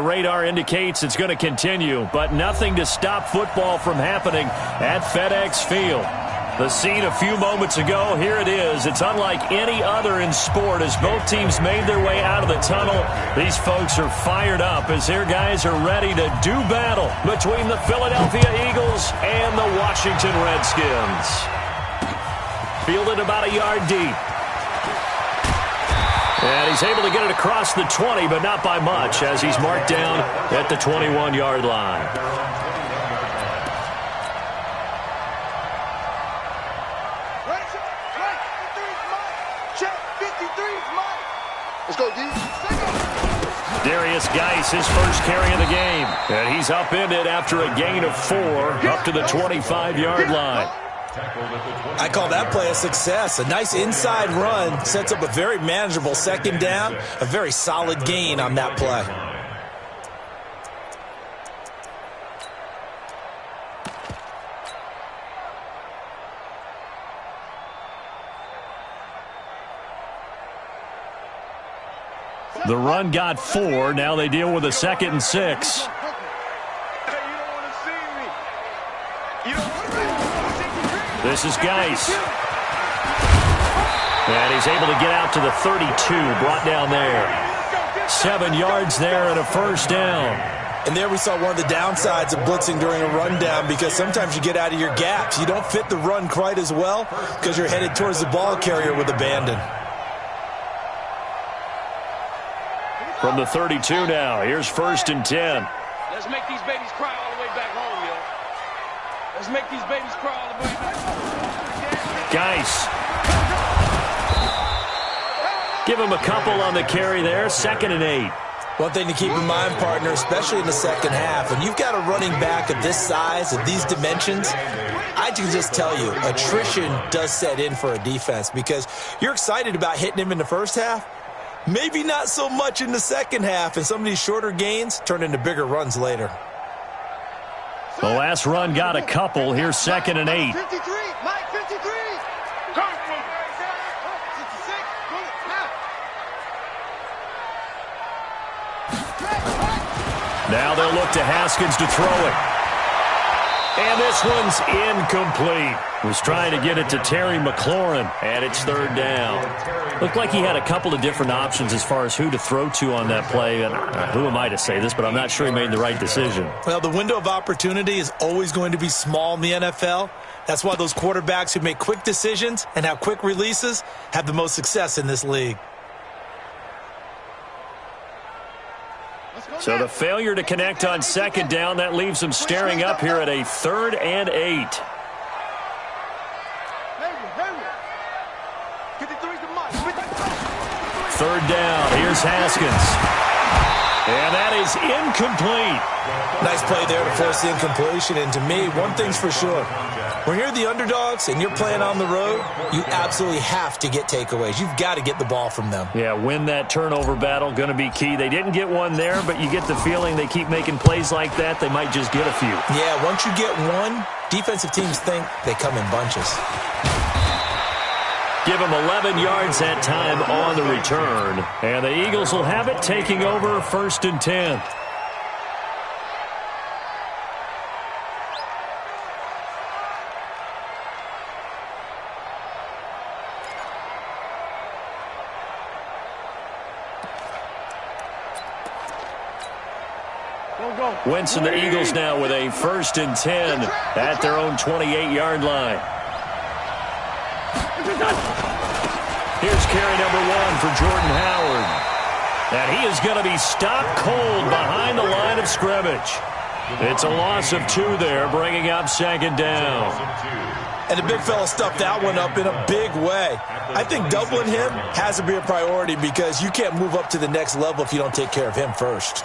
radar indicates it's going to continue, but nothing to stop football from happening at FedEx Field. The scene a few moments ago, here it is. It's unlike any other in sport as both teams made their way out of the tunnel. These folks are fired up as their guys are ready to do battle between the Philadelphia Eagles and the Washington Redskins. Fielded about a yard deep. And he's able to get it across the 20, but not by much as he's marked down at the 21-yard line. Darius Geis, his first carry of the game. And he's upended after a gain of 4 up to the 25-yard line. I call that play a success. A nice inside run sets up a very manageable second down. A very solid gain on that play. The run got 4. Now they deal with a 2nd and 6. This is Geis. And he's able to get out to the 32. Brought down there. 7 yards there and a first down. And there we saw one of the downsides of blitzing during a rundown because sometimes you get out of your gaps. You don't fit the run quite as well because you're headed towards the ball carrier with abandon. From the 32 now, here's 1st and 10. Let's make these babies cry all the way back home, yo. Let's make these babies cry all the way back home. Geis. Give him a couple on the carry there. 2nd and 8. One thing to keep in mind, partner, especially in the second half, when you've got a running back of this size, of these dimensions, I can just tell you, attrition does set in for a defense because you're excited about hitting him in the first half. Maybe not so much in the second half, and some of these shorter gains turn into bigger runs later. The last run got a couple. Here's 2nd and 8. 53, Mike, 53. Now they'll look to Haskins to throw it. And this one's incomplete. Was trying to get it to Terry McLaurin, and it's 3rd down. Looked like he had a couple of different options as far as who to throw to on that play. And who am I to say this, but I'm not sure he made the right decision. Well, the window of opportunity is always going to be small in the NFL. That's why those quarterbacks who make quick decisions and have quick releases have the most success in this league. So the failure to connect on 2nd down, that leaves them staring up here at a 3rd and 8. 3rd down. Here's Haskins. And that is incomplete. Nice play there to force the incompletion. And to me, one thing's for sure. When you're the underdogs and you're playing on the road, you absolutely have to get takeaways. You've got to get the ball from them. Yeah, win that turnover battle, going to be key. They didn't get one there, but you get the feeling they keep making plays like that, they might just get a few. Yeah, once you get one, defensive teams think they come in bunches. Give him 11 yards that time on the return. And the Eagles will have it, taking over 1st and 10. Wentz and the Eagles now with a 1st and 10 at their own 28-yard line. Here's carry number 1 for Jordan Howard. And he is going to be stopped cold behind the line of scrimmage. It's a loss of 2 there, bringing up 2nd down. And the big fella stuffed that one up in a big way. I think doubling him has to be a priority because you can't move up to the next level if you don't take care of him first.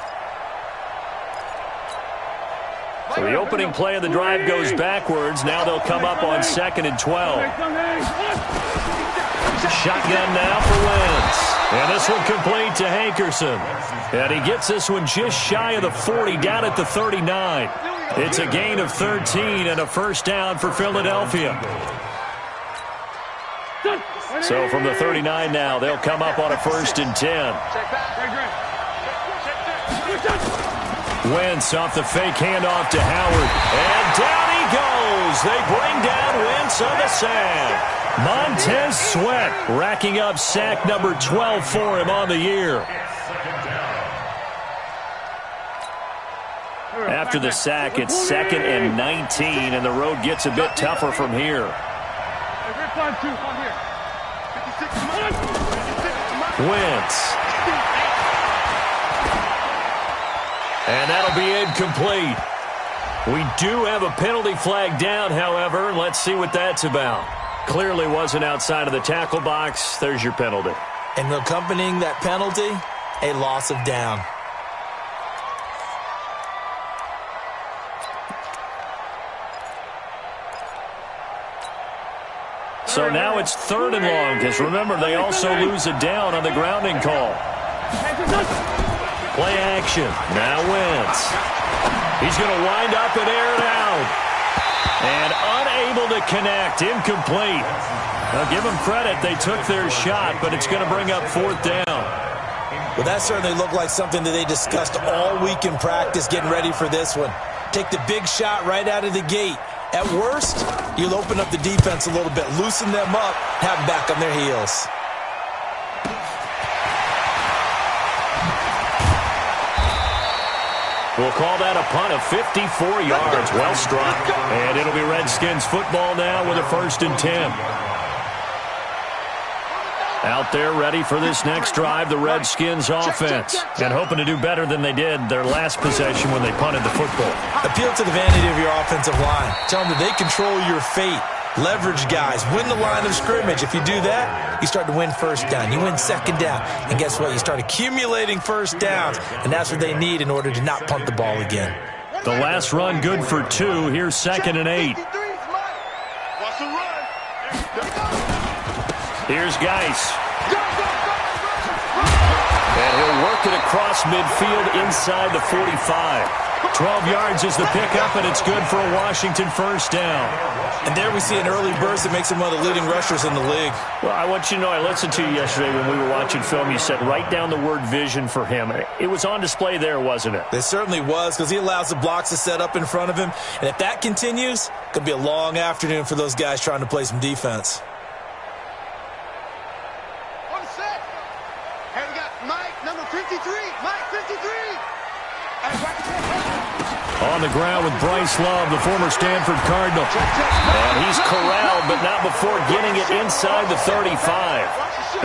So the opening play of the drive goes backwards. Now they'll come up on 2nd and 12. Shotgun now for Wentz. And this one complete to Hankerson. And he gets this one just shy of the 40, down at the 39. It's a gain of 13 and a first down for Philadelphia. So from the 39 now, they'll come up on a 1st and 10. Wentz off the fake handoff to Howard. And down he goes. They bring down Wentz on the sack. Montez Sweat racking up sack number 12 for him on the year. After the sack, it's 2nd and 19, and the road gets a bit tougher from here. Wentz. And that'll be incomplete. We do have a penalty flag down, however. Let's see what that's about. Clearly wasn't outside of the tackle box. There's your penalty. And accompanying that penalty, a loss of down. So now it's 3rd and long, because remember, they also lose a down on the grounding call. Play action. Now Wentz. He's going to wind up and air it out. And unable to connect. Incomplete. Now give them credit. They took their shot, but it's going to bring up 4th down. Well, that certainly looked like something that they discussed all week in practice, getting ready for this one. Take the big shot right out of the gate. At worst, you'll open up the defense a little bit, loosen them up, have them back on their heels. We'll call that a punt of 54 yards. Well struck. And it'll be Redskins football now with a 1st and 10. Out there ready for this next drive, the Redskins offense. And hoping to do better than they did their last possession when they punted the football. Appeal to the vanity of your offensive line. Tell them that they control your fate. Leverage guys. Win the line of scrimmage. If you do that, you start to win 1st down. You win 2nd down. And guess what? You start accumulating 1st downs. And that's what they need in order to not punt the ball again. The last run good for 2. Here's 2nd and 8. Here's Geis. And he'll work it across midfield inside the 45. 12 yards is the pickup, and it's good for a Washington 1st down. And there we see an early burst that makes him one of the leading rushers in the league. Well, I want you to know, I listened to you yesterday when we were watching film. You said write down the word vision for him. It was on display there, wasn't it? It certainly was, because he allows the blocks to set up in front of him. And if that continues, it could be a long afternoon for those guys trying to play some defense. On the ground with Bryce Love, the former Stanford Cardinal. And he's corralled, but not before getting it inside the 35.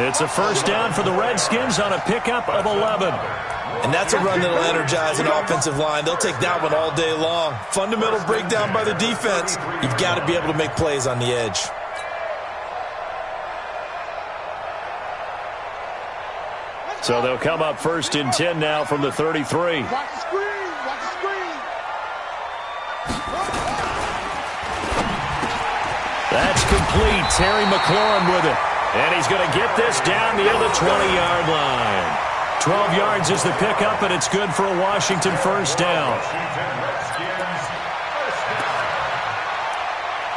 It's a 1st down for the Redskins on a pickup of 11. And that's a run that'll energize an offensive line. They'll take that one all day long. Fundamental breakdown by the defense. You've got to be able to make plays on the edge. So they'll come up 1st and 10 now from the 33. That's complete. Terry McLaurin with it. And he's going to get this down near the 20-yard line. 12 yards is the pickup, and it's good for a Washington 1st down.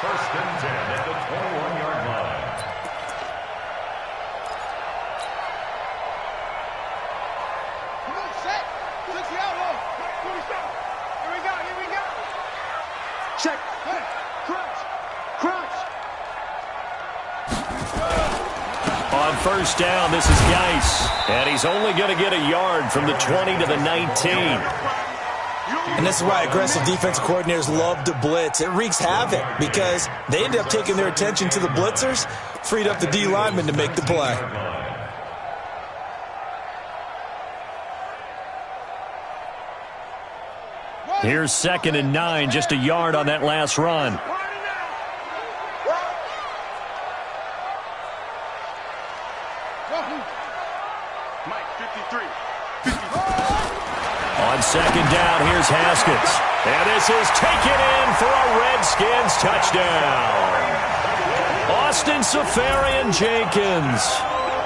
1st and 10 at the 21-yard line. Come on, set. Switch the elbow. 47. Here we go. Check. Hey, crunch. On 1st down, this is Geis. And he's only going to get a yard from the 20 to the 19. And this is why aggressive defensive coordinators love to blitz. It wreaks havoc because they end up taking their attention to the blitzers, freed up the D lineman to make the play. Here's 2nd and 9, just a yard on that last run. On 2nd down, here's Haskins. And this is taken in for a Redskins touchdown. Austin Safarian-Jenkins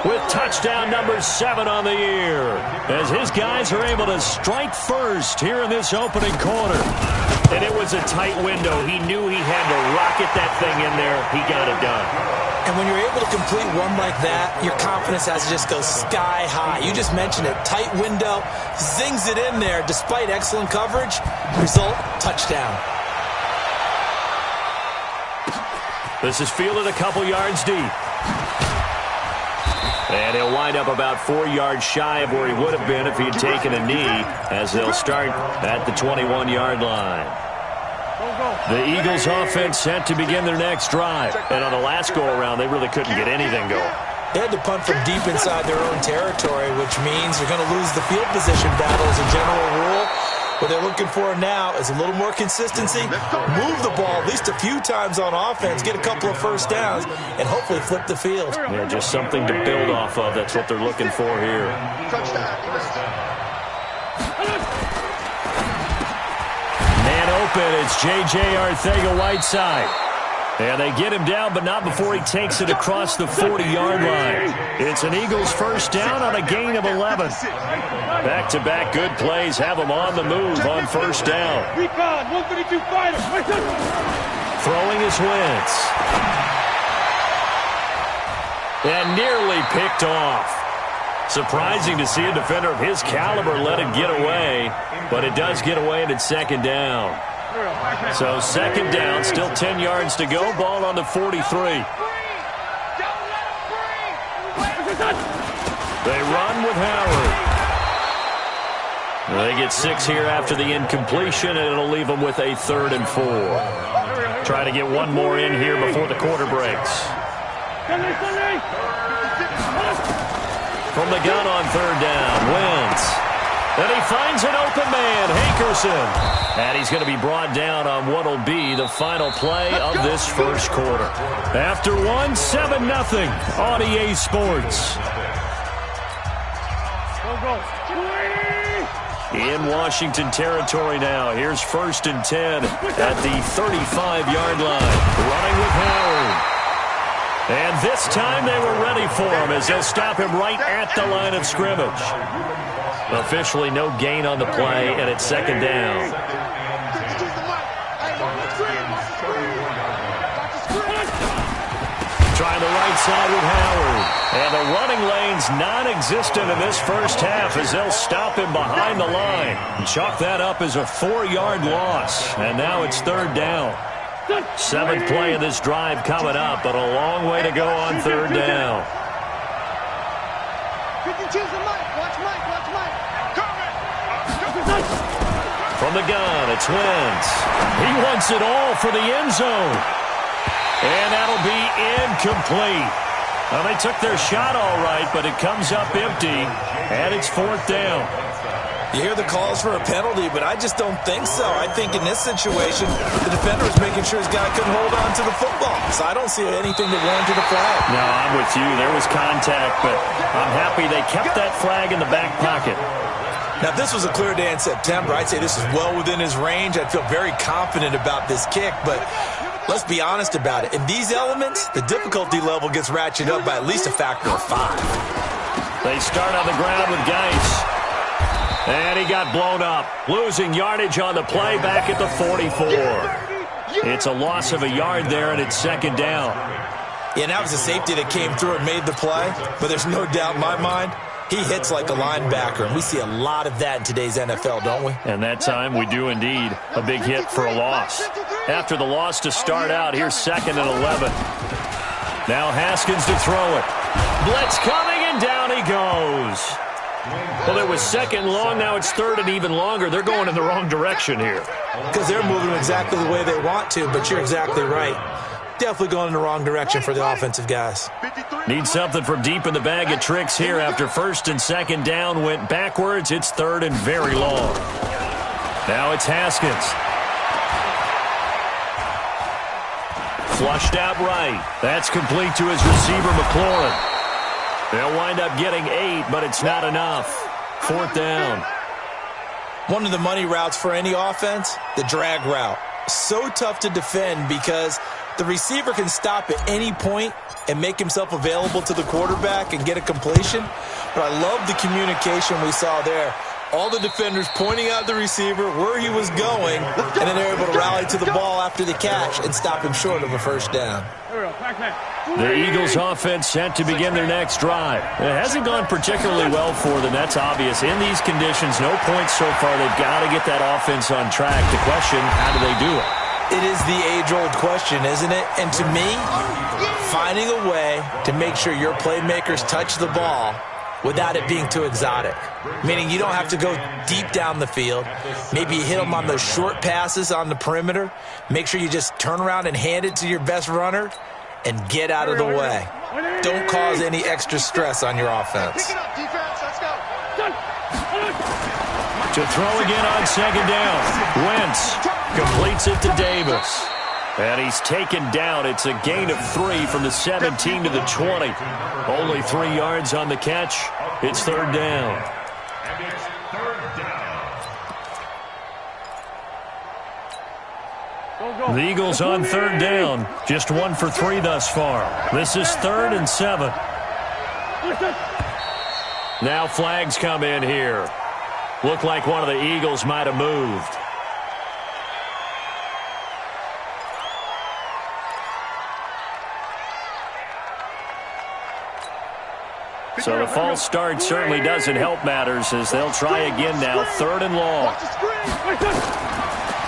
with touchdown number 7 on the year, as his guys are able to strike first here in this opening quarter. And it was a tight window. He knew he had to rocket that thing in there. He got it done. And when you're able to complete one like that, your confidence has to just go sky high. You just mentioned it. Tight window, zings it in there despite excellent coverage. Result, touchdown. This is fielded a couple yards deep. And he'll wind up about 4 yards shy of where he would have been if he had taken a knee, as they'll start at the 21-yard line. The Eagles offense set to begin their next drive. And on the last go-around, they really couldn't get anything going. They had to punt from deep inside their own territory, which means they're going to lose the field position battle as a general rule. What they're looking for now is a little more consistency, move the ball at least a few times on offense, get a couple of first downs, and hopefully flip the field. Yeah, just something to build off of. That's what they're looking for here. Man open, it's J.J. Arcega-Whiteside. And they get him down, but not before he takes it across the 40-yard line. It's an Eagles first down on a gain of 11. Back-to-back good plays have him on the move on first down. Throwing his Wentz. And nearly picked off. Surprising to see a defender of his caliber let it get away, but it does get away and it's second down. So second down, still 10 yards to go, ball on the 43. They run with Howard. They get 6 here after the incompletion, and it'll leave them with a 3rd and 4. Try to get one more in here before the quarter breaks. From the gun on 3rd down, Wentz. And he finds an open man, Hankerson. And he's going to be brought down on what will be the final play of this first quarter. After one, 7-0 on EA Sports. In Washington territory now. Here's 1st and 10 at the 35-yard line. Running with Howard. And this time they were ready for him as they'll stop him right at the line of scrimmage. Officially no gain on the play, and it's second down. Trying the right side with Howard. And the running lane's non-existent in this first half as they'll stop him behind the line. Chalk that up as a 4-yard loss. And now it's 3rd down. 7th play of this drive coming up, but a long way to go on 3rd down. From the gun, it's Wentz. He wants it all for the end zone. And that'll be incomplete. Well, they took their shot all right, but it comes up empty, and it's 4th down. You hear the calls for a penalty, but I just don't think so. I think in this situation, the defender was making sure his guy couldn't hold on to the football. So I don't see anything that warranted a flag. No, I'm with you. There was contact, but I'm happy they kept that flag in the back pocket. Now, if this was a clear day in September, I'd say this is well within his range. I'd feel very confident about this kick, but let's be honest about it. In these elements, the difficulty level gets ratcheted up by at least a factor of 5. They start on the ground with Geis. And he got blown up, losing yardage on the play back at the 44. It's a loss of a yard there, and it's second down. Yeah, and that was a safety that came through and made the play, but there's no doubt in my mind, he hits like a linebacker, and we see a lot of that in today's NFL, don't we? And that time we do indeed. A big hit for a loss. After the loss to start out, here's 2nd and 11. Now Haskins to throw it. Blitz coming, and down he goes. Well, it was 2nd long, now it's 3rd and even longer. They're going in the wrong direction here. Because they're moving exactly the way they want to, but you're exactly right. Definitely going in the wrong direction for the offensive guys. Need something from deep in the bag of tricks here after 1st and 2nd down went backwards. It's 3rd and very long. Now it's Haskins. Flushed out right. That's complete to his receiver, McLaurin. They'll wind up getting 8, but it's not enough. 4th down. One of the money routes for any offense, the drag route. So tough to defend because the receiver can stop at any point and make himself available to the quarterback and get a completion. But I love the communication we saw there. All the defenders pointing out the receiver where he was going, and then they're able to rally to the ball after the catch and stop him short of a first down. The Eagles offense set to begin their next drive. It hasn't gone particularly well for them. That's obvious. In these conditions, no points so far. They've got to get that offense on track. The question, how do they do it? It is the age-old question, isn't it? And to me, finding a way to make sure your playmakers touch the ball without it being too exotic. Meaning you don't have to go deep down the field. Maybe you hit them on those short passes on the perimeter. Make sure you just turn around and hand it to your best runner and get out of the way. Don't cause any extra stress on your offense. Pick it up, defense. Let's go. To throw again on second down. Wentz completes it to Davis. And he's taken down. It's a gain of 3 from the 17 to the 20. Only 3 yards on the catch. It's third down. And it's third down. The Eagles on third down. Just 1 for 3 thus far. This is 3rd and 7. Now flags come in here. Looked like one of the Eagles might have moved. So the false start certainly doesn't help matters as they'll try again now. 3rd and long.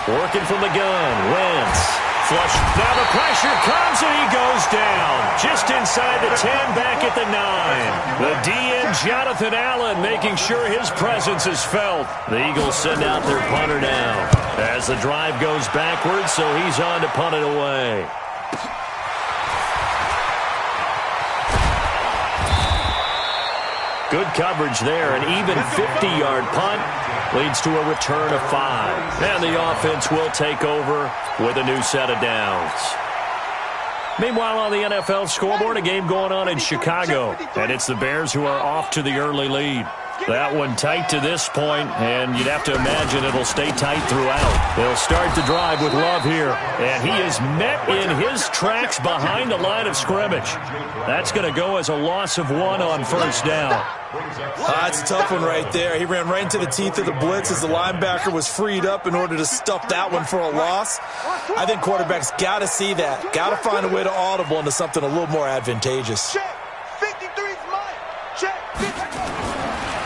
Working from the gun. Wentz. Flush. Now the pressure comes and he goes down. Just inside the 10, back at the 9. The DN, Jonathan Allen, making sure his presence is felt. The Eagles send out their punter now as the drive goes backwards, so he's on to punt it away. Good coverage there. An even 50-yard punt leads to a return of 5. And the offense will take over with a new set of downs. Meanwhile, on the NFL scoreboard, a game going on in Chicago. And it's the Bears who are off to the early lead. That one tight to this point, and you'd have to imagine it'll stay tight throughout. They'll start the drive with Love here, and he is met in his tracks behind the line of scrimmage. That's going to go as a loss of 1 on first down. That's a tough one right there. He ran right into the teeth of the blitz as the linebacker was freed up in order to stuff that one for a loss. I think quarterbacks got to see that. Got to find a way to audible into something a little more advantageous. Check. 53's mine. Check. 53.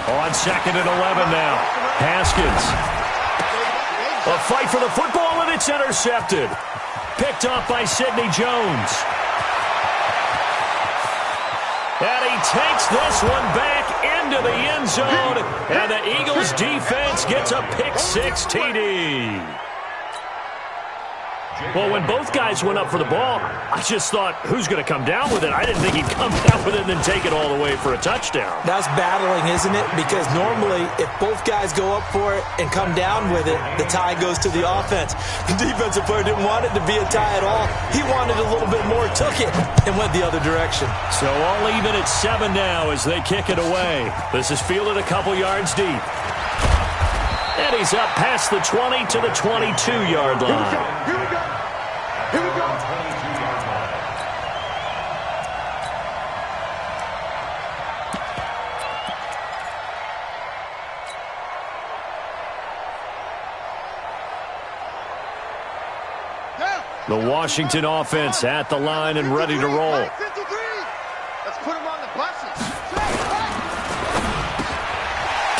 On 2nd and 11 now. Haskins. A fight for the football, and it's intercepted. Picked off by Sidney Jones. And he takes this one back into the end zone, and the Eagles defense gets a pick-6 TD. Well, when both guys went up for the ball, I just thought, who's going to come down with it? I didn't think he'd come down with it and then take it all the way for a touchdown. That's battling, isn't it? Because normally, if both guys go up for it and come down with it, the tie goes to the offense. The defensive player didn't want it to be a tie at all. He wanted a little bit more, took it, and went the other direction. So all even at 7 now as they kick it away. This is fielded a couple yards deep. And he's up past the 20 to the 22-yard line. Here we go. Here we go. The Washington offense at the line and ready to roll. 53. Let's put him on the buses.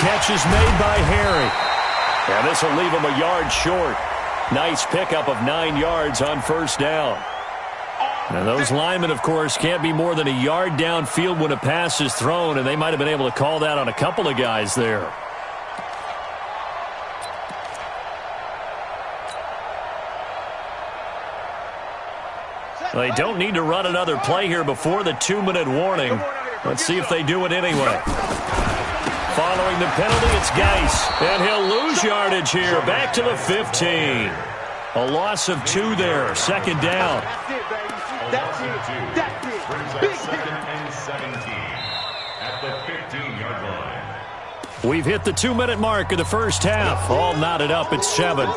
Catch is made by Harry. And this will leave him a yard short. Nice pickup of 9 yards on first down. And those linemen, of course, can't be more than a yard downfield when a pass is thrown, and they might have been able to call that on a couple of guys there. They don't need to run another play here before the 2-minute warning. Let's see if they do it anyway. Following the penalty, it's Geis. And he'll lose yardage here. Back to the 15. A loss of 2 there. Second down. That's it, baby. That's it. That's it. Big hit. 2nd and 17 at the 15-yard line. We've hit the 2-minute mark of the first half. All knotted up at 7.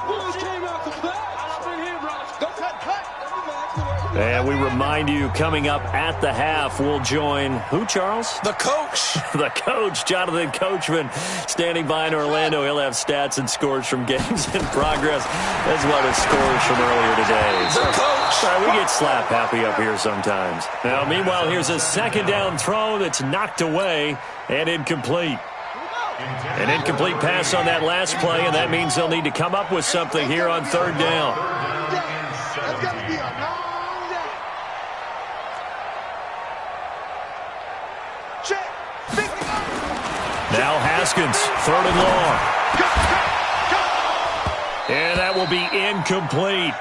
And we remind you, coming up at the half, we'll join who, Charles? The coach. The coach, Jonathan Coachman, standing by in Orlando. He'll have stats and scores from games in progress, as well as scores from earlier today. The coach. Sorry, we get slap happy up here sometimes. Now, meanwhile, here's a second down throw that's knocked away and incomplete. An incomplete pass on that last play, and that means they'll need to come up with something here on third down. That's got to be a long day. Check. Now Haskins, third and long. And that will be incomplete.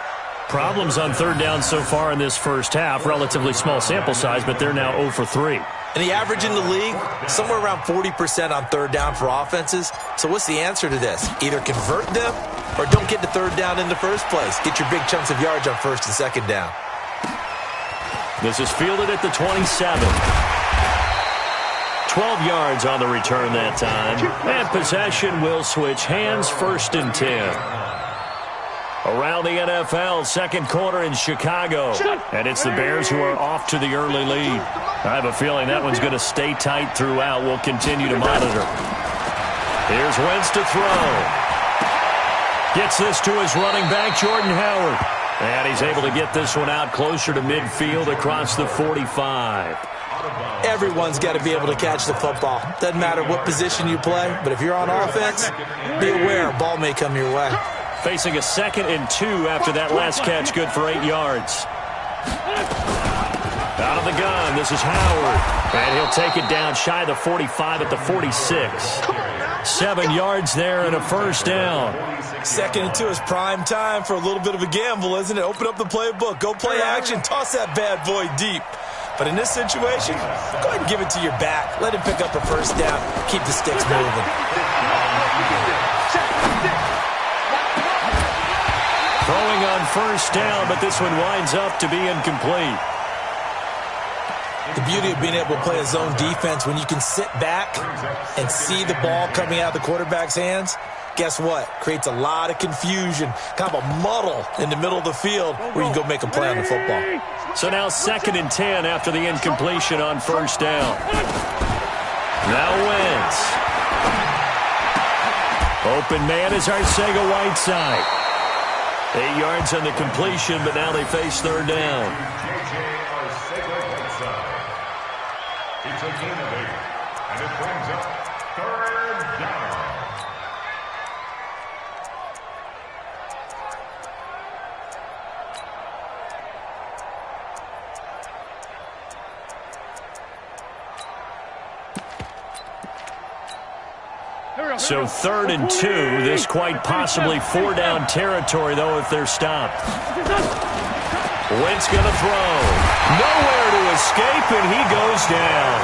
Problems on third down so far in this first half. Relatively small sample size, but they're now 0 for 3. And the average in the league, somewhere around 40% on third down for offenses. So what's the answer to this? Either convert them or don't get to third down in the first place. Get your big chunks of yards on first and second down. This is fielded at the 27. 12 yards on the return that time. And possession will switch hands, first and 10. Around the NFL, second quarter in Chicago. And it's the Bears who are off to the early lead. I have a feeling that one's going to stay tight throughout. We'll continue to monitor. Here's Wentz to throw. Gets this to his running back, Jordan Howard. And he's able to get this one out closer to midfield across the 45. Everyone's got to be able to catch the football. Doesn't matter what position you play, but if you're on offense, be aware a ball may come your way. Facing a 2nd and 2 after that last catch, good for 8 yards. Out of the gun, this is Howard. And he'll take it down shy of the 45 at the 46. 7 yards there and a first down. 2nd and 2 is prime time for a little bit of a gamble, isn't it? Open up the playbook, go play action, toss that bad boy deep. But in this situation, go ahead and give it to your back. Let him pick up a first down. Keep the sticks moving. Throwing on first down, but this one winds up to be incomplete. The beauty of being able to play a zone defense when you can sit back and see the ball coming out of the quarterback's hands, guess what? Creates a lot of confusion, kind of a muddle in the middle of the field where you can go make a play on the football. So now 2nd and 10 after the incompletion on first down. Now Wentz. Open man is Arcega-Whiteside. 8 yards on the completion, but now they face third down. It's a gain of 8, and it brings up third down. So 3rd and 2, this quite possibly 4-down territory, though, if they're stopped. Wentz going to throw. Nowhere to escape, and he goes down.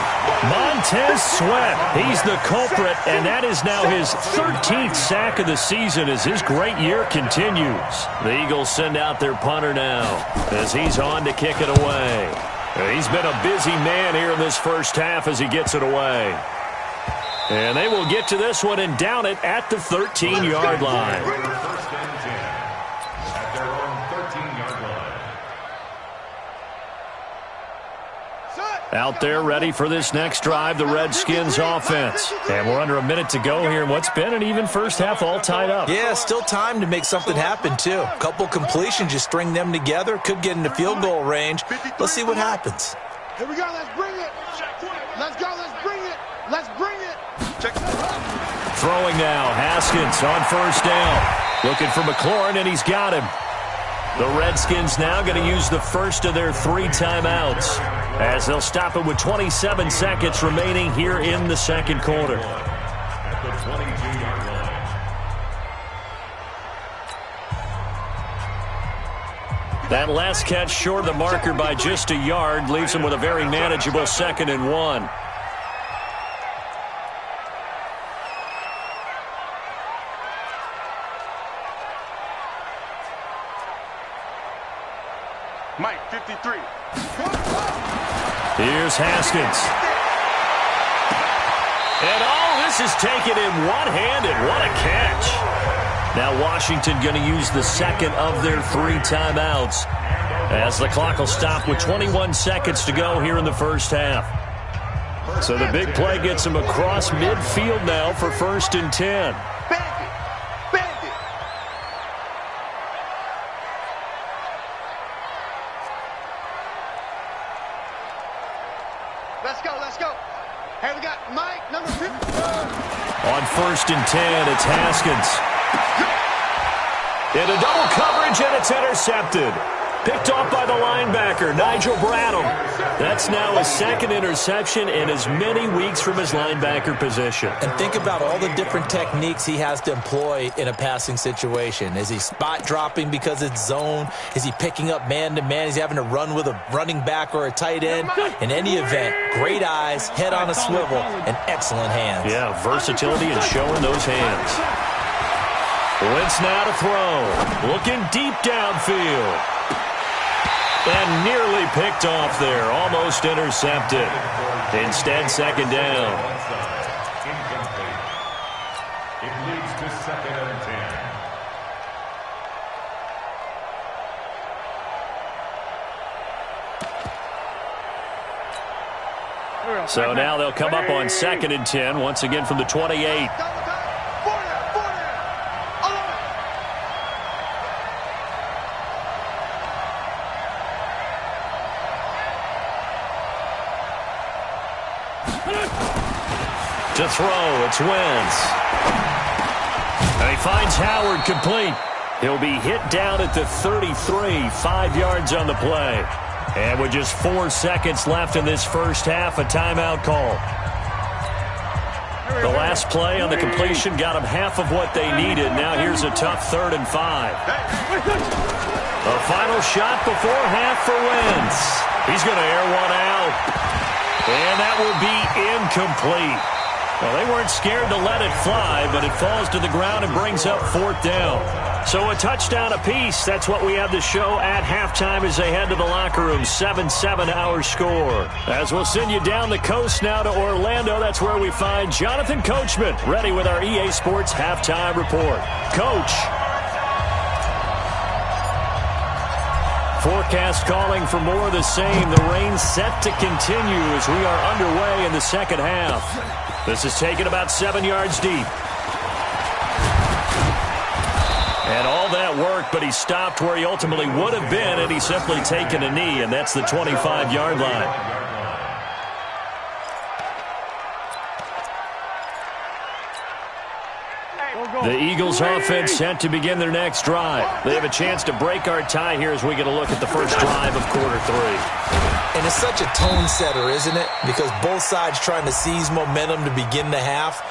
Montez Sweat, he's the culprit, and that is now his 13th sack of the season as his great year continues. The Eagles send out their punter now as he's on to kick it away. He's been a busy man here in this first half as he gets it away. And they will get to this one and down it at the 13-yard line. First and 10 at their own 13-yard line. Out there ready for this next drive, the Redskins offense. And we're under a minute to go here in what's been an even first half, all tied up. Yeah, still time to make something happen, too. A couple completions, just string them together. Could get into field goal range. Let's see what happens. Here we go. Let's bring it. Let's go. Let's bring it. Let's bring it. Check. Throwing now, Haskins on first down. Looking for McLaurin, and he's got him. The Redskins now going to use the first of their 3 timeouts as they'll stop it with 27 seconds remaining here in the second quarter. At the 22-yard line. That last catch short of the marker by just a yard leaves him with a very manageable 2nd and 1. Mike, 53. Here's Haskins. And all this is taken in one-handed. What a catch. Now Washington going to use the second of their 3 timeouts As the clock will stop with 21 seconds to go here in the first half. So the big play gets him across midfield now for 1st and 10. Let's go. Hey, we got Mike, number 2. On 1st and 10, it's Haskins. Into double coverage, and it's intercepted. Picked off by the linebacker, Nigel Bradham. That's now his 2nd interception in as many weeks from his linebacker position. And think about all the different techniques he has to employ in a passing situation. Is he spot dropping because it's zone? Is he picking up man-to-man? Is he having to run with a running back or a tight end? In any event, great eyes, head on a swivel, and excellent hands. Yeah, versatility and showing those hands. Wentz now to throw. Looking deep downfield. And nearly picked off there. Almost intercepted. Instead, 2nd down. Incomplete. It leads to 2nd and 10. So now they'll come up on 2nd and 10, once again from the 28. To throw, it's Wentz. And he finds Howard complete. He'll be hit down at the 33, 5 yards on the play. And with just 4 seconds left in this first half, a timeout call. The last play on the completion got them half of what they needed. Now here's a tough 3rd and 5. A final shot before half for Wentz. He's going to air one out. And that will be incomplete. Well, they weren't scared to let it fly, but it falls to the ground and brings up 4th down. So a touchdown apiece. That's what we have to show at halftime as they head to the locker room. 7-7 our score. As we'll send you down the coast now to Orlando, that's where we find Jonathan Coachman, ready with our EA Sports halftime report. Coach. Forecast calling for more of the same. The rain set to continue as we are underway in the second half. This is taken about 7 yards deep. And all that work, but he stopped where he ultimately would have been, and he's simply taken a knee, and that's the 25-yard line. The Eagles offense set to begin their next drive. They have a chance to break our tie here as we get a look at the first drive of quarter 3. And it's such a tone setter, isn't it? Because both sides trying to seize momentum to begin the half.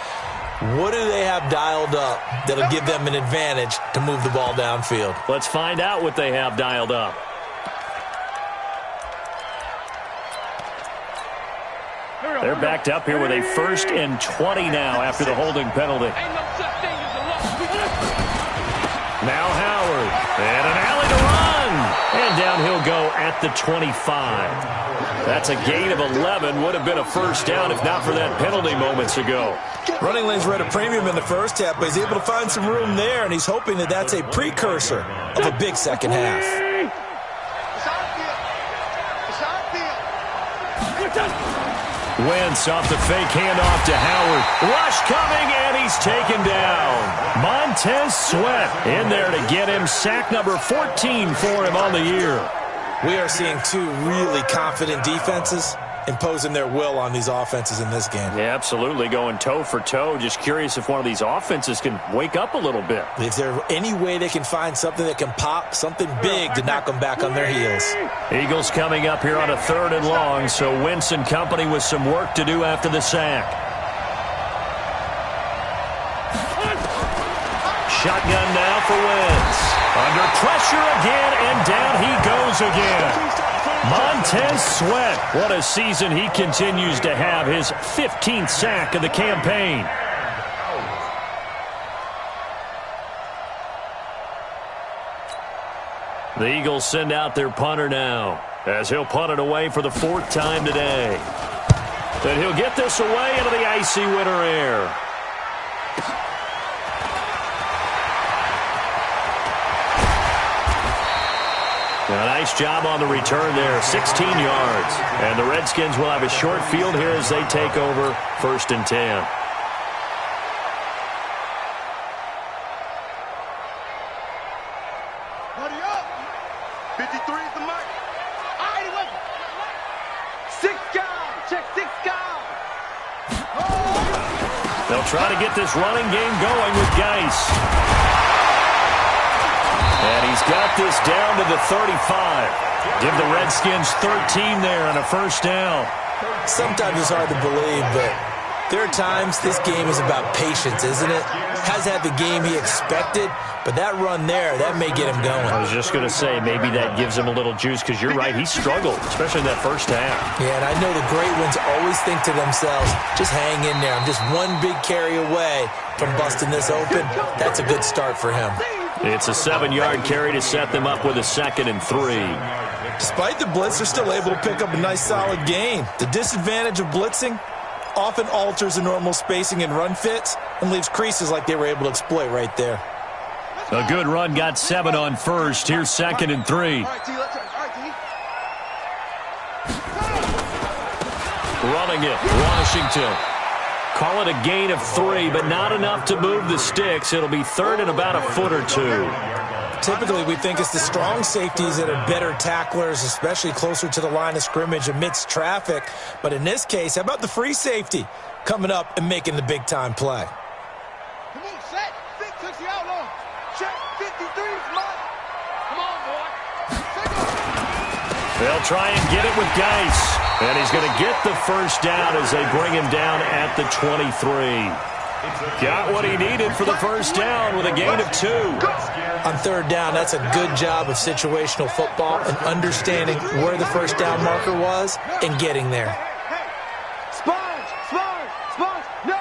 What do they have dialed up that'll give them an advantage to move the ball downfield? Let's find out what they have dialed up. They're backed up here with a 1st and 20 now after the holding penalty. Now Howard, and an alley to run. And down he'll go at the 25. That's a gain of 11. Would have been a first down if not for that penalty moments ago. Running lanes were at a premium in the first half, but he's able to find some room there, and he's hoping that that's a precursor of a big second half. Wentz off the fake handoff to Howard. Rush coming, and he's taken down. Montez Sweat in there to get him. Sack number 14 for him on the year. We are seeing 2 really confident defenses imposing their will on these offenses in this game. Yeah, absolutely, going toe for toe. Just curious if one of these offenses can wake up a little bit. Is there any way they can find something that can pop, something big to knock them back on their heels? Eagles coming up here on a 3rd and long, so Wentz and company with some work to do after the sack. Shotgun now for Wentz. Under pressure again, and down he goes again. Montez Sweat, what a season he continues to have, his 15th sack of the campaign. The Eagles send out their punter now, as he'll punt it away for the 4th time today. And he'll get this away into the icy winter air. A nice job on the return there, 16 yards. And the Redskins will have a short field here as they take over 1st and 10. Buddy up. 53 is the mark. All right, wait. 6 guys. Check 6 guys. They'll try to get this running game going with Geis. And he's got this down to the 35. Give the Redskins 13 there on a 1st down. Sometimes it's hard to believe, but there are times this game is about patience, isn't it? Has had the game he expected, but that run there, that may get him going. I was just going to say, maybe that gives him a little juice, because you're right, he struggled, especially in that 1st half. Yeah, and I know the great ones always think to themselves, just hang in there. I'm just one big carry away from busting this open. That's a good start for him. It's a 7-yard carry to set them up with a 2nd and 3. Despite the blitz, they're still able to pick up a nice, solid gain. The disadvantage of blitzing often alters the normal spacing and run fits and leaves creases like they were able to exploit right there. A good run, got 7 on 1st. Here's 2nd and 3. Running it, Washington. Call it a gain of 3, but not enough to move the sticks. It'll be 3rd and about a foot or 2. Typically, we think it's the strong safeties that are better tacklers, especially closer to the line of scrimmage amidst traffic. But in this case, how about the free safety coming up and making the big-time play? Come on, set. 6 the outlaw. Check 53 is mine. Come on, boy. They'll try and get it with Geis. And he's going to get the 1st down as they bring him down at the 23. Got what he needed for the 1st down with a gain of 2. On 3rd down, that's a good job of situational football and understanding where the 1st down marker was and getting there. Sponge. No.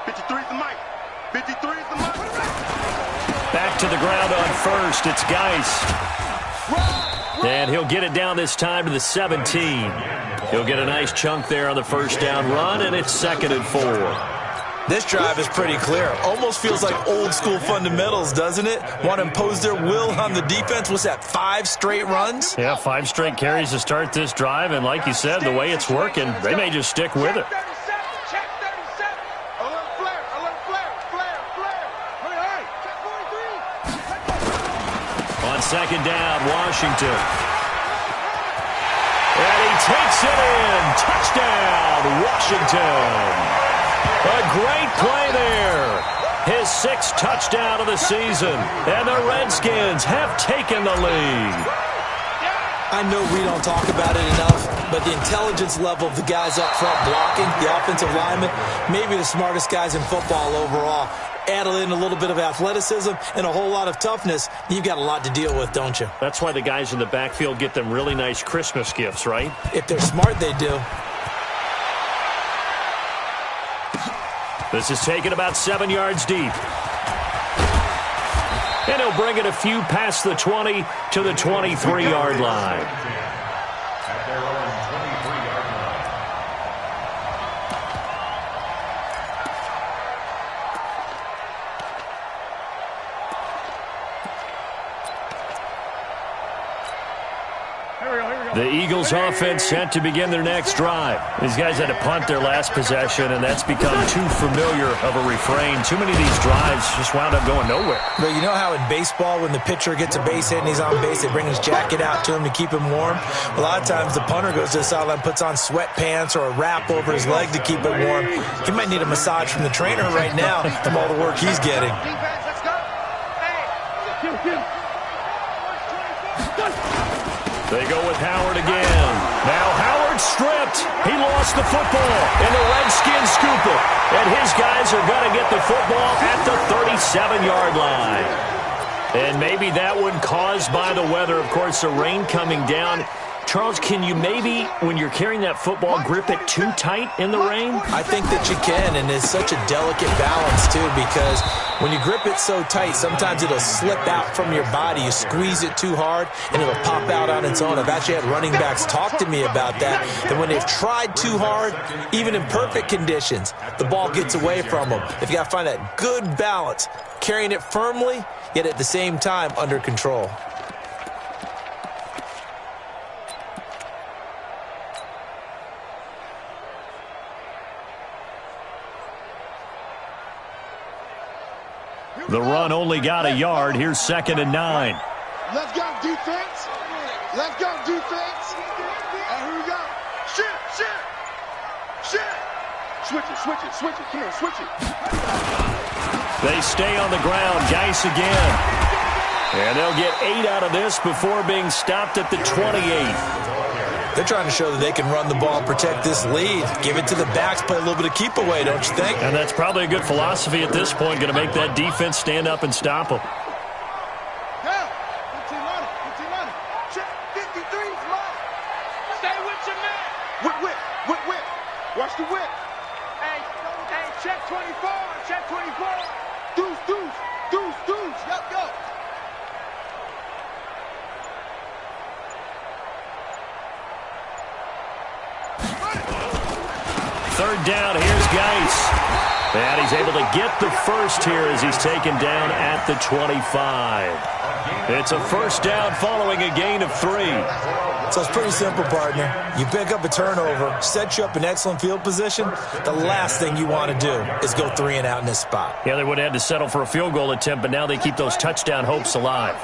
53 is the mic. 53 is the mic. Back to the ground on 1st. It's Geis. And he'll get it down this time to the 17. He'll get a nice chunk there on the 1st down run, and it's 2nd and 4. This drive is pretty clear. Almost feels like old-school fundamentals, doesn't it? Want to impose their will on the defense. What's that, 5 straight runs? Yeah, 5 straight carries to start this drive, and like you said, the way it's working, they may just stick with it. Check 37. Alert flare. Hurry. Check 43. On 2nd down, Washington. And he takes it in. Touchdown, Washington. A great play there. His 6th touchdown of the season. And the Redskins have taken the lead. I know we don't talk about it enough, but the intelligence level of the guys up front blocking, the offensive linemen, maybe the smartest guys in football overall. Add in a little bit of athleticism and a whole lot of toughness, you've got a lot to deal with, don't you? That's why the guys in the backfield get them really nice Christmas gifts, right? If they're smart, they do. This is taken about 7 yards deep. And he'll bring it a few past the 20 to the 23-yard line. At their own 23-yard line. The Eagles offense set to begin their next drive. These guys had to punt their last possession, and that's become too familiar of a refrain. Too many of these drives just wound up going nowhere. But you know how in baseball, when the pitcher gets a base hit and he's on base, they bring his jacket out to him to keep him warm? A lot of times the punter goes to the sideline, puts on sweatpants or a wrap over his leg to keep it warm. He might need a massage from the trainer right now from all the work he's getting. Defense, let's go. They go with Howard again. Now Howard stripped. He lost the football, and the Redskins scoop it. And his guys are going to get the football at the 37-yard line. And maybe that one caused by the weather. Of course, the rain coming down. Charles, can you maybe, when you're carrying that football, grip it too tight in the rain? I think that you can, and it's such a delicate balance, too, because when you grip it so tight, sometimes it'll slip out from your body. You squeeze it too hard, and it'll pop out on its own. I've actually had running backs talk to me about that when they've tried too hard, even in perfect conditions, the ball gets away from them. If you got to find that good balance, carrying it firmly, yet at the same time under control. The run only got a yard. Here's 2nd and 9. Let's go, defense. Let's go, defense. And here we go. Shit. Switch it. Come here, switch it. They stay on the ground. Geis again. And they'll get 8 out of this before being stopped at the 28. They're trying to show that they can run the ball and protect this lead. Give it to the backs, play a little bit of keep away, don't you think? And that's probably a good philosophy at this point, going to make that defense stand up and stop them. Yeah, 15 on it. Check 53's mine. Stay with your man. Whip. Watch the whip. Hey, check 24. Deuce. Yep, go. Third down, here's Geis. And he's able to get the first here as he's taken down at the 25. It's a first down following a gain of 3. So it's pretty simple, partner. You pick up a turnover, set you up in excellent field position. The last thing you want to do is go 3 and out in this spot. Yeah, they would have had to settle for a field goal attempt, but now they keep those touchdown hopes alive.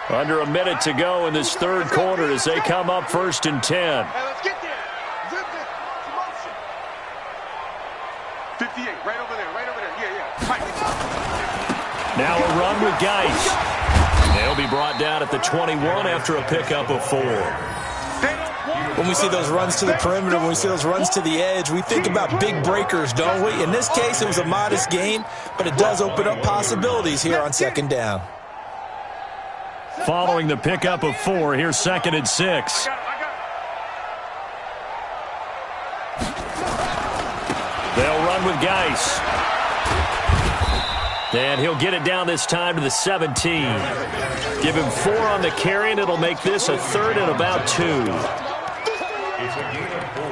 Under a minute to go in this third quarter as they come up 1st and 10. Hey, let's get there. Zip it. Motion. 58, right over there. Yeah. Right. Now a run with Geis. They'll be brought down at the 21 after a pickup of 4. When we see those runs to the perimeter, when we see those runs to the edge, we think about big breakers, don't we? In this case, it was a modest gain, but it does open up possibilities here on 2nd down. Following the pickup of 4, here's 2nd and 6. They'll run with Geis. And he'll get it down this time to the 17. Give him 4 on the carry, and it'll make this a 3rd and about 2. It's a gain of 4.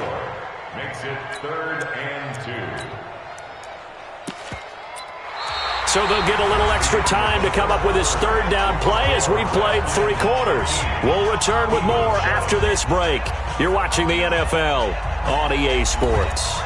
Makes it 3rd and 2. So they'll get a little extra time to come up with his 3rd down play as we played 3 quarters. We'll return with more after this break. You're watching the NFL on EA Sports.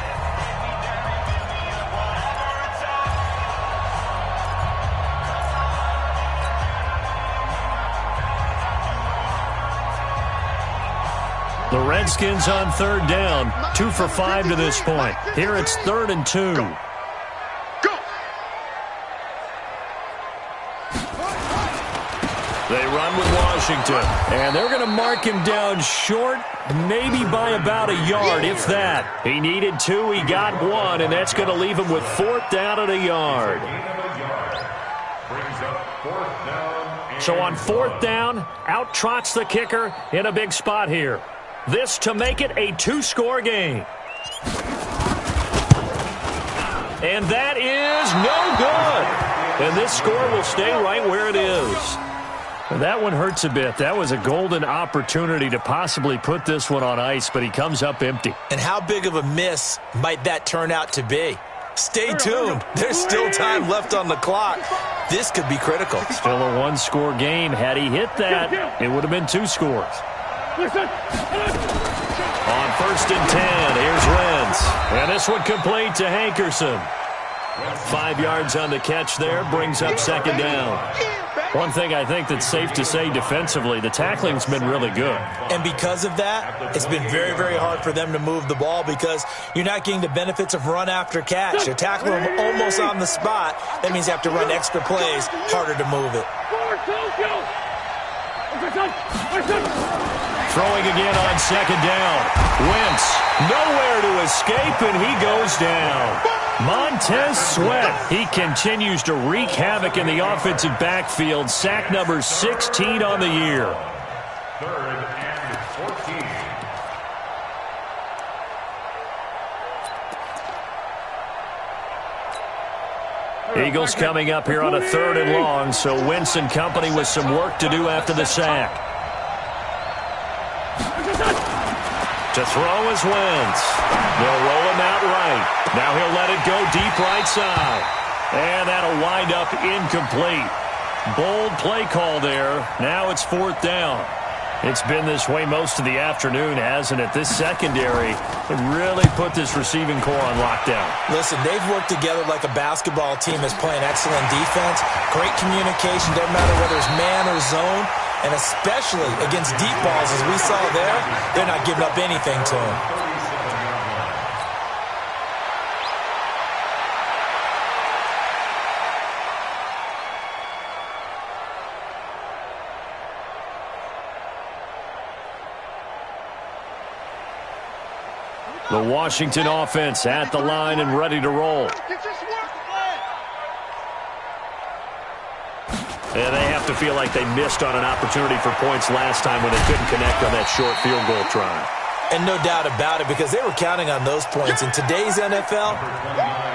The Redskins on 3rd down, 2 for 5 to this point. Here it's 3rd and 2. Go. They run with Washington, and they're going to mark him down short, maybe by about a yard, if that. He needed 2, he got 1, and that's going to leave him with 4th down and a yard. So on 4th down, out trots the kicker in a big spot here. This to make it a 2-score game. And that is no good. And this score will stay right where it is. Well, that one hurts a bit. That was a golden opportunity to possibly put this one on ice, but he comes up empty. And how big of a miss might that turn out to be? Stay tuned. There's still time left on the clock. This could be critical. Still a 1-score game. Had he hit that, it would have been 2 scores. On 1st and 10, here's Wentz. And this one complete to Hankerson. 5 yards on the catch there, brings up 2nd down. One thing I think that's safe to say defensively, the tackling's been really good. And because of that, it's been very, very hard for them to move the ball because you're not getting the benefits of run after catch. You're tackling them almost on the spot. That means you have to run extra plays, harder to move it. Throwing again on 2nd down. Wentz, nowhere to escape, and he goes down. Montez Sweat, he continues to wreak havoc in the offensive backfield. Sack number 16 on the year. 3rd and 14. Eagles coming up here on a 3rd and long, so Wentz and company with some work to do after the sack. To throw is Wentz. They'll roll him out right. Now he'll let it go deep right side. And that'll wind up incomplete. Bold play call there. Now it's 4th down. It's been this way most of the afternoon, hasn't it? This secondary really put this receiving core on lockdown. Listen, they've worked together like a basketball team that's playing excellent defense. Great communication, doesn't matter whether it's man or zone. And especially against deep balls, as we saw there, they're not giving up anything to them. The Washington offense at the line and ready to roll. And they have to feel like they missed on an opportunity for points last time when they couldn't connect on that short field goal try. And no doubt about it, because they were counting on those points. In today's NFL,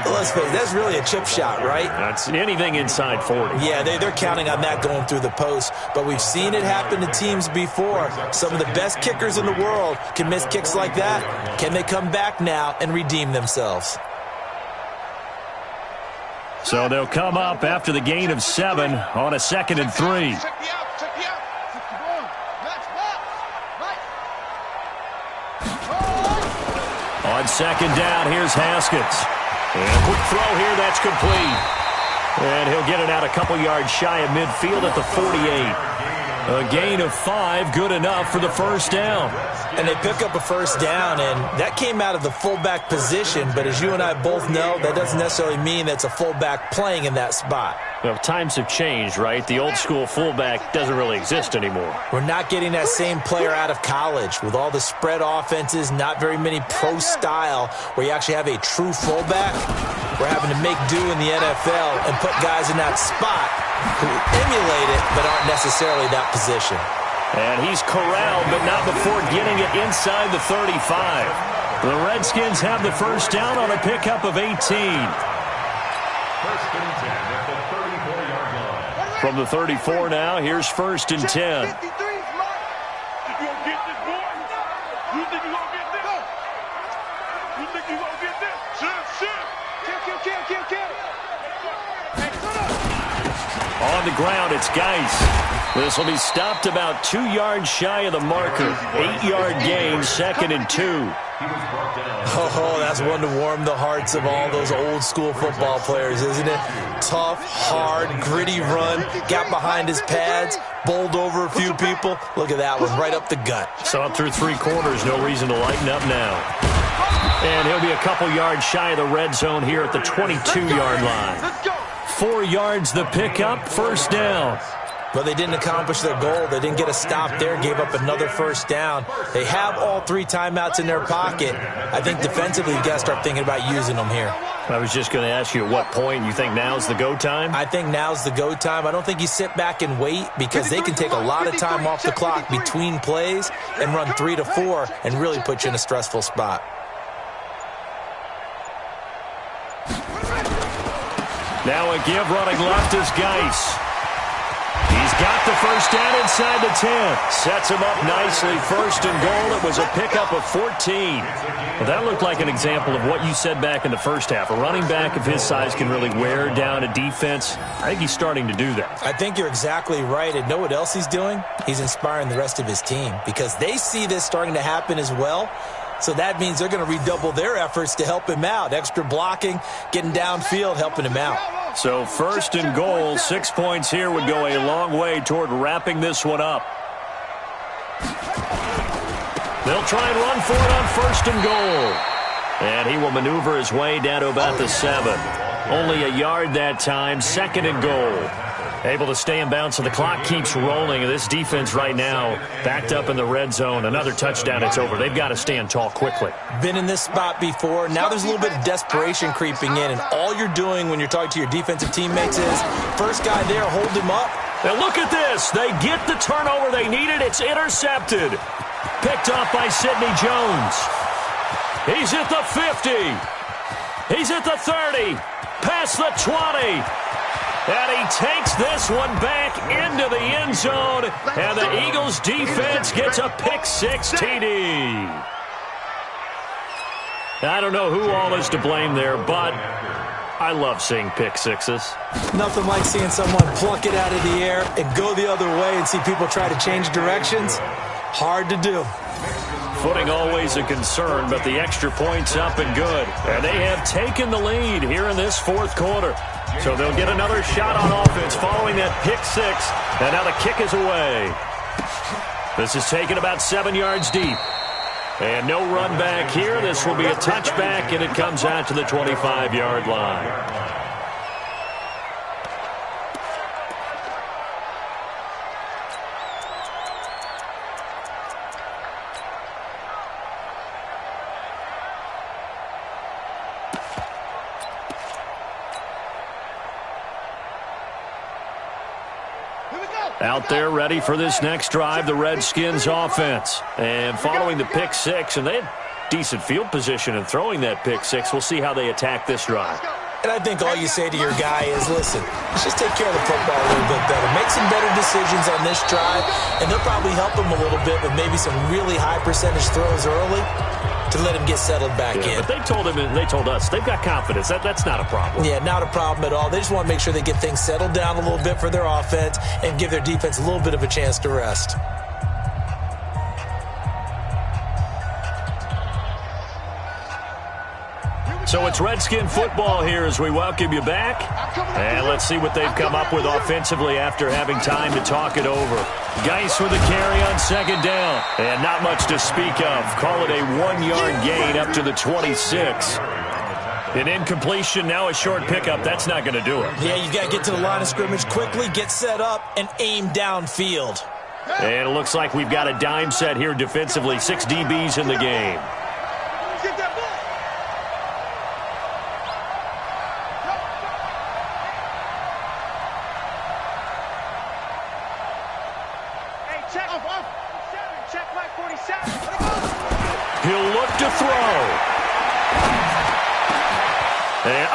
let's face it, that's really a chip shot, right? That's anything inside 40. Yeah, they're counting on that going through the post. But we've seen it happen to teams before. Some of the best kickers in the world can miss kicks like that. Can they come back now and redeem themselves? So they'll come up after the gain of 7 on a 2nd and 3. On 2nd down, here's Haskins. And a quick throw here, that's complete. And he'll get it out a couple yards shy of midfield at the 48. A gain of 5, good enough for the first down. And they pick up a first down, and that came out of the fullback position. But as you and I both know, that doesn't necessarily mean that's a fullback playing in that spot. Well, times have changed, right? The old school fullback doesn't really exist anymore. We're not getting that same player out of college. With all the spread offenses, not very many pro style where you actually have a true fullback. We're having to make do in the NFL and put guys in that spot who emulate it but aren't necessarily that position. And he's corralled, but not before getting it inside the 35. The Redskins have the first down on a pickup of 18. First and 10 at the 34-yard line. From the 34 now, here's 1st and 10. You gonna get this, boy? You think you gonna get this? You think you gonna get this? Shit. Kill. Hey, come on. On the ground, it's Geis. This will be stopped about 2 yards shy of the marker. 8-yard gain, 2nd and 2. Oh, that's one to warm the hearts of all those old school football players, isn't it? Tough, hard, gritty run, got behind his pads, bowled over a few people. Look at that one, right up the gut. Saw it through 3 quarters, no reason to lighten up now. And he'll be a couple yards shy of the red zone here at the 22-yard line. 4 yards the pickup, first down. But they didn't accomplish their goal. They didn't get a stop there, gave up another first down. They have all 3 timeouts in their pocket. I think defensively, you got to start thinking about using them here. I was just going to ask you at what point you think now's the go time? I think now's the go time. I don't think you sit back and wait because they can take a lot of time off the clock between plays and run 3 to 4 and really put you in a stressful spot. Now a give running left is Geis. He's got the first down inside the 10. Sets him up nicely. 1st and goal. It was a pickup of 14. Well, that looked like an example of what you said back in the first half. A running back of his size can really wear down a defense. I think he's starting to do that. I think you're exactly right. And know what else he's doing? He's inspiring the rest of his team because they see this starting to happen as well. So that means they're going to redouble their efforts to help him out. Extra blocking, getting downfield, helping him out. So 1st and goal, 6 points here would go a long way toward wrapping this one up. They'll try and run for it on 1st and goal. And he will maneuver his way down to about the 7. Only a yard that time, 2nd and goal. Able to stay in bounds, so the clock keeps rolling. And this defense right now backed up in the red zone. Another touchdown, it's over. They've got to stand tall quickly. Been in this spot before. Now there's a little bit of desperation creeping in. And all you're doing when you're talking to your defensive teammates is, first guy there, hold him up. And look at this. They get the turnover they needed. It's intercepted. Picked off by Sidney Jones. He's at the 50. He's at the 30. Past the 20. And he takes this one back into the end zone. And the Eagles defense gets a pick-6 TD. I don't know who all is to blame there, but I love seeing pick-6s. Nothing like seeing someone pluck it out of the air and go the other way and see people try to change directions. Hard to do. Footing always a concern, but the extra point's up and good. And they have taken the lead here in this fourth quarter. So they'll get another shot on offense following that pick six. And now the kick is away. This is taken about 7 yards deep. And no run back here. This will be a touchback, and it comes out to the 25-yard line. Out there ready for this next drive, the Redskins offense. And following the pick six, and they had decent field position in throwing that pick six. We'll see how they attack this drive. And I think all you say to your guy is, listen, let's just take care of the football a little bit better. Make some better decisions on this drive, and they'll probably help him a little bit with maybe some really high percentage throws early to let him get settled back in. But they told him, and they told us, they've got confidence. That's not a problem. Yeah, not a problem at all. They just want to make sure they get things settled down a little bit for their offense and give their defense a little bit of a chance to rest. So it's Redskin football here as we welcome you back. And let's see what they've come up with offensively after having time to talk it over. Geis with a carry on second down. And not much to speak of. Call it a 1-yard gain up to the 26. An incompletion, now a short pickup. That's not going to do it. Yeah, you got to get to the line of scrimmage quickly, get set up, and aim downfield. And it looks like we've got a dime set here defensively. 6 DBs in the game. He'll look to throw. And,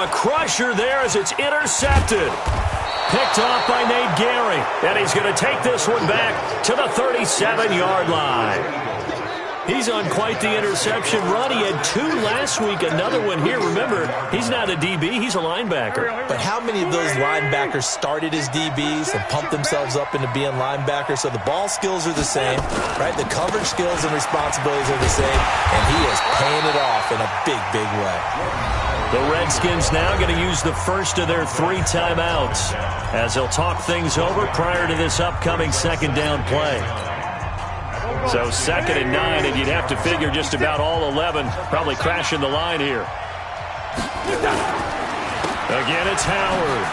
a crusher there as it's intercepted. Picked off by Nate Gary. And he's going to take this one back to the 37-yard line. He's on quite the interception run. He had 2 last week, another one here. Remember, he's not a DB, he's a linebacker. But how many of those linebackers started as DBs and pumped themselves up into being linebackers? So the ball skills are the same, right? The coverage skills and responsibilities are the same, and he is paying it off in a big, big way. The Redskins now going to use the first of their 3 timeouts as they'll talk things over prior to this upcoming second down play. So 2nd and 9, and you'd have to figure just about all 11 probably crashing the line here. Again, it's Howard.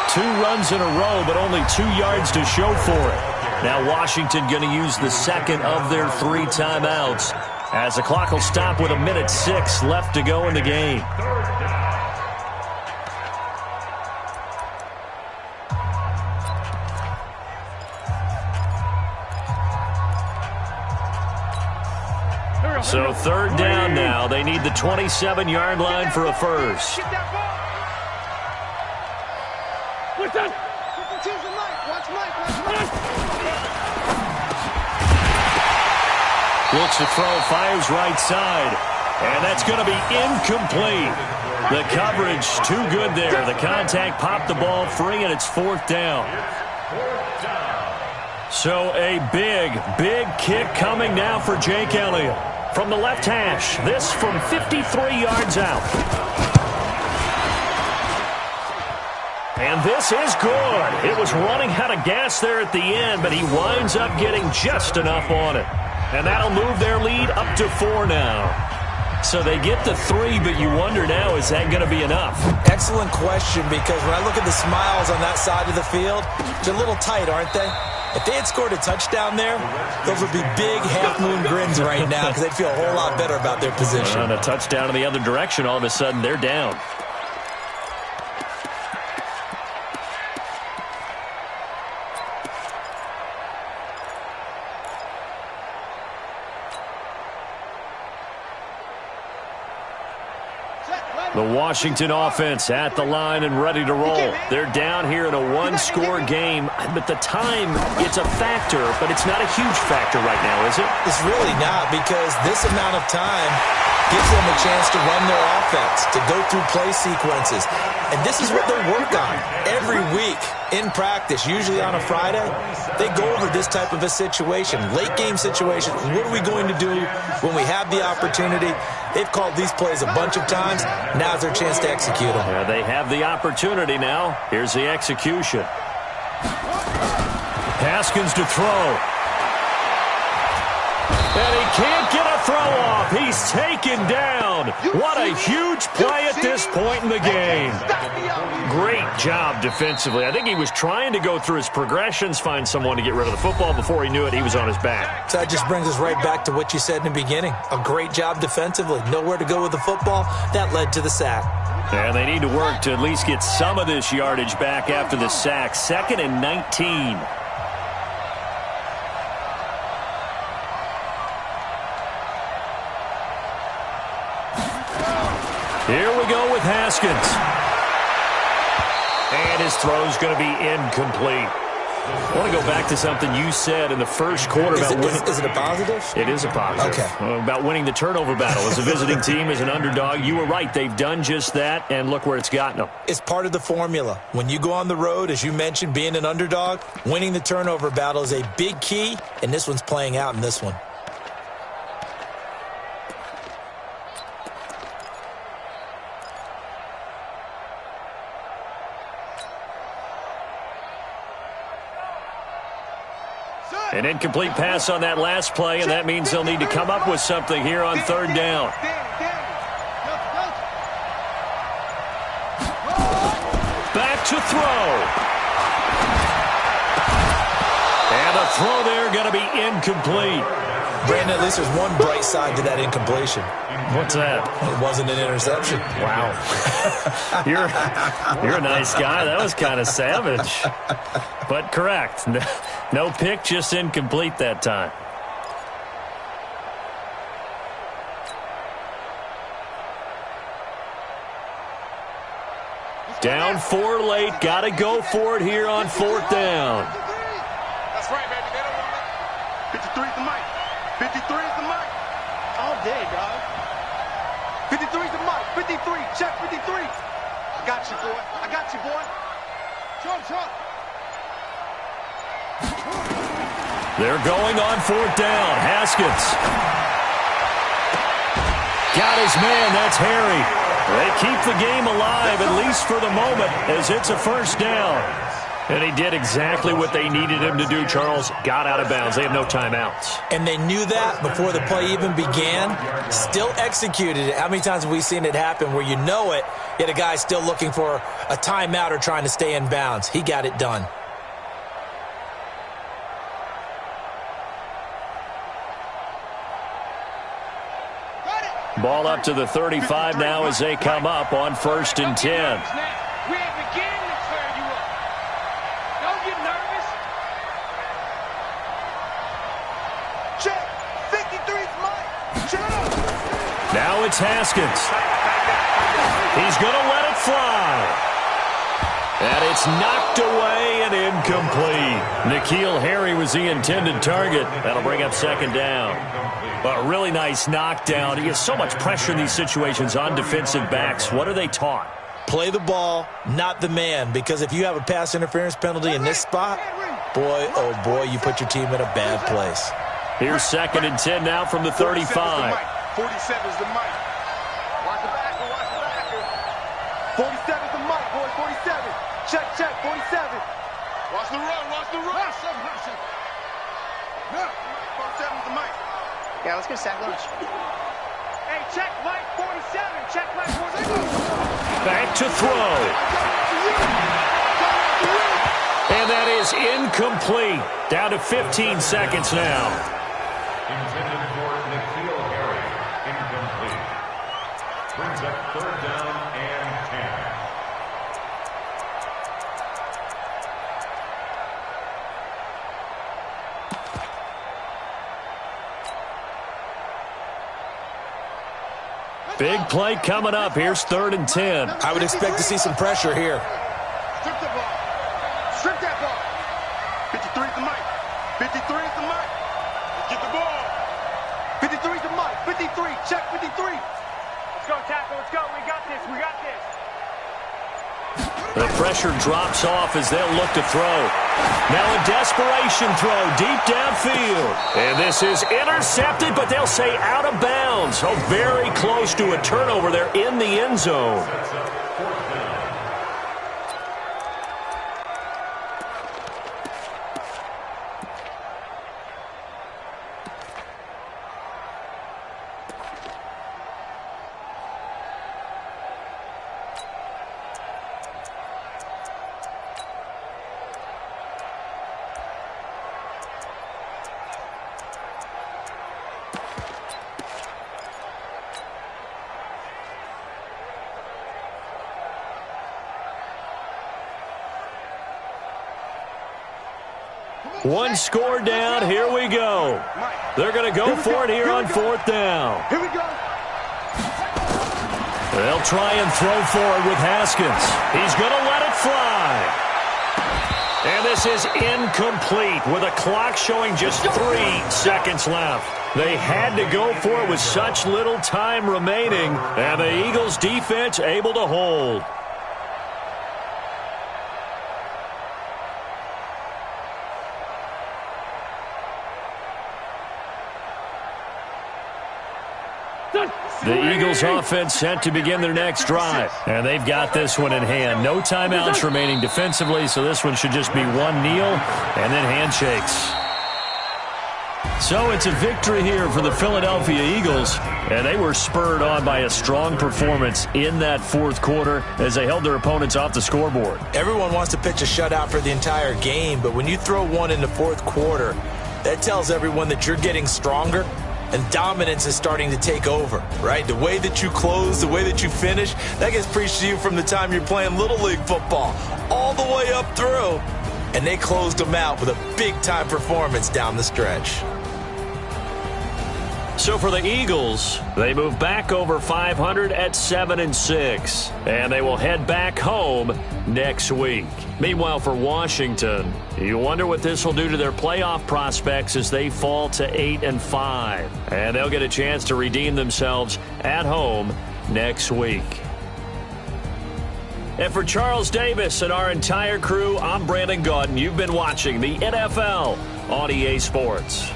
2 runs in a row, but only 2 yards to show for it. Now Washington going to use the second of their 3 timeouts as the clock will stop with 1:06 left to go in the game. So 3rd down now. They need the 27-yard line for a first. Looks to throw, fires right side. And that's going to be incomplete. The coverage too good there. The contact popped the ball free, and it's 4th down. So a big, big kick coming now for Jake Elliott. From the left hash, this from 53 yards out. And this is good. It was running out of gas there at the end, but he winds up getting just enough on it. And that'll move their lead up to 4 now. So they get the 3, but you wonder now, is that going to be enough? Excellent question, because when I look at the smiles on that side of the field, they're a little tight, aren't they? If they had scored a touchdown there, those would be big half-moon grins right now because they'd feel a whole lot better about their position. And a touchdown in the other direction, all of a sudden they're down. The Washington offense at the line and ready to roll. They're down here in a 1-score game, but the time, it's a factor, but it's not a huge factor right now, is it? It's really not, because this amount of time, Gives them a chance to run their offense, to go through play sequences. And this is what they work on every week in practice, usually on a Friday. They go over this type of a situation, late game situation. What are we going to do when we have the opportunity? They've called these plays a bunch of times. Now's their chance to execute them. Yeah, they have the opportunity now. Here's the execution. Haskins to throw. And he can't get a throw off. He's taken down. What a huge play at this point in the game. Great job defensively. I think he was trying to go through his progressions, find someone to get rid of the football. Before he knew it, he was on his back. So that just brings us right back to what you said in the beginning. A great job defensively. Nowhere to go with the football. That led to the sack. And they need to work to at least get some of this yardage back after the sack. 2nd and 19. Here we go with Haskins. And his throw's going to be incomplete. I want to go back to something you said in the first quarter about winning. Is it a positive? It is a positive. Okay. About winning the turnover battle as a visiting team, as an underdog. You were right. They've done just that, and look where it's gotten them. It's part of the formula. When you go on the road, as you mentioned, being an underdog, winning the turnover battle is a big key, and this one's playing out in this one. An incomplete pass on that last play, and that means they'll need to come up with something here on 3rd down. Back to throw. And the throw there going to be incomplete. Brandon, at least there's one bright side to that incompletion. What's that? It wasn't an interception. Wow. You're a nice guy. That was kind of savage. But correct. No pick, just incomplete that time. Down 4 late. Got to go for it here on 4th down. That's right, baby. They don't want it. 53 is the mic. 53 is the mic. All day, dog. 53 is the mic. 53. Check 53. I got you, boy. I got you, boy. Jump. They're going on 4th down. Haskins. Got his man. That's Harry. They keep the game alive, at least for the moment, as it's a 1st down. And he did exactly what they needed him to do, Charles. Got out of bounds. They have no timeouts. And they knew that before the play even began. Still executed it. How many times have we seen it happen where you know it, yet a guy's still looking for a timeout or trying to stay in bounds? He got it done. Ball up to the 35 now as they come up on 1st and 10. We ain't beginning to turn you up. Don't get nervous. Check. 53's Mike. Check. Now it's Haskins. He's going to let it fly. And it's knocked away and incomplete. N'Keal Harry was the intended target. That'll bring up 2nd down. A really nice knockdown. He has so much pressure in these situations on defensive backs. What are they taught? Play the ball, not the man. Because if you have a pass interference penalty in this spot, boy, oh boy, you put your team in a bad place. Here's 2nd and 10 now from the 35. 47's the mic. Watch the backer, watch the backer. 47's the mic, boys, 47. Check, 47. Watch the run, watch the run. 47's the mic. Yeah, let's go sack lunch. Hey, check Mike 47. Check Mike 47. Back to throw. And that is incomplete. Down to 15 seconds now. Intended for N'Keal Harry. Incomplete. Brings up 3rd down and 10. Big play coming up. Here's 3rd and 10. I would expect to see some pressure here. Strip the ball. Strip that ball. 53's the mic. 53's the mic. Let's get the ball. 53's the mic. 53. Check 53. go, tackle. Let's go. We got this. We got this. The pressure drops off as they'll look to throw. Now a desperation throw deep downfield. And this is intercepted, but they'll say out of bounds. Oh, very close to a turnover there in the end zone. One score down. Here we go. They're going to go for it here on fourth down. Here we go. They'll try and throw for it with Haskins. He's going to let it fly. And this is incomplete with a clock showing just 3 seconds left. They had to go for it with such little time remaining, and the Eagles defense able to hold. The Eagles offense set to begin their next drive. And they've got this one in hand. No timeouts remaining defensively, so this one should just be one kneel and then handshakes. So it's a victory here for the Philadelphia Eagles, and they were spurred on by a strong performance in that fourth quarter as they held their opponents off the scoreboard. Everyone wants to pitch a shutout for the entire game, but when you throw one in the fourth quarter, that tells everyone that you're getting stronger and dominance is starting to take over, right? The way that you close, the way that you finish, that gets preached to you from the time you're playing Little League football all the way up through. And they closed them out with a big-time performance down the stretch. So for the Eagles, they move back over 500 at 7-6, and they will head back home next week. Meanwhile, for Washington, you wonder what this will do to their playoff prospects as they fall to 8-5, and they'll get a chance to redeem themselves at home next week. And for Charles Davis and our entire crew, I'm Brandon Gaudin. You've been watching the NFL on EA Sports.